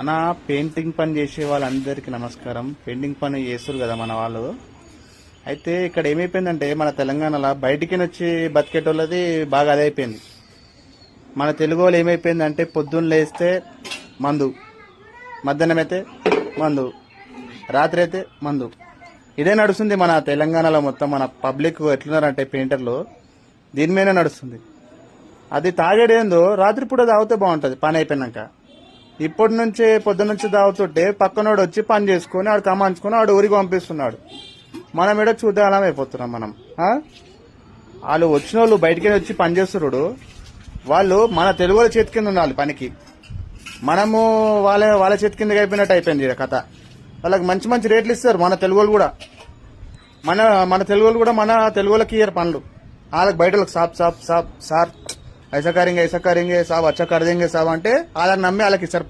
అన్న పెయింటింగ్ పని చేసే వాళ్ళందరికీ నమస్కారం. పెయింటింగ్ పని చేస్తారు కదా మన వాళ్ళు. అయితే ఇక్కడ ఏమైపోయిందంటే మన తెలంగాణలో బయటికి వచ్చి బతికేటోళ్ళది బాగా అదే అయిపోయింది. మన తెలుగు వాళ్ళు ఏమైపోయిందంటే పొద్దున్న లేస్తే మందు, మధ్యాహ్నం అయితే మందు, రాత్రి అయితే మందు. ఇదే నడుస్తుంది మన తెలంగాణలో. మొత్తం మన పబ్లిక్ ఎట్లున్నారంటే పెయింటర్లు దీని మీద నడుస్తుంది. అది తాగేడేందో రాత్రిపూట తాగితే బాగుంటుంది పని అయిపోయినాక. ఇప్పటి నుంచే పొద్దున్న నుంచి తాగుతుంటే పక్కనోడు వచ్చి పని చేసుకుని ఆడు కమాంచుకుని ఆడు ఊరికి పంపిస్తున్నాడు. మనం ఏడో చూద్దాం అయిపోతున్నాం మనం. వాళ్ళు వచ్చిన వాళ్ళు బయటికి వచ్చి పని చేస్తున్నాడు. వాళ్ళు మన తెలుగు వాళ్ళ చేతి కింద ఉండాలి పనికి. మనము వాళ్ళ చేతి కిందకి అయిపోయినట్టు అయిపోయింది కథ. వాళ్ళకి మంచి మంచి రేట్లు ఇస్తారు మన తెలుగు వాళ్ళు కూడా. మన తెలుగు వాళ్ళు కూడా మన తెలుగు వాళ్ళకి ఇయ్యారు పనులు. వాళ్ళకి బయట సాప్ సాప్ సాప్ సార్ ऐसा करेंगे साहब अच्छा कर देंगे साहब అంటే వాళ్ళకి నమ్మి వాళ్ళకి ఇస్తారు.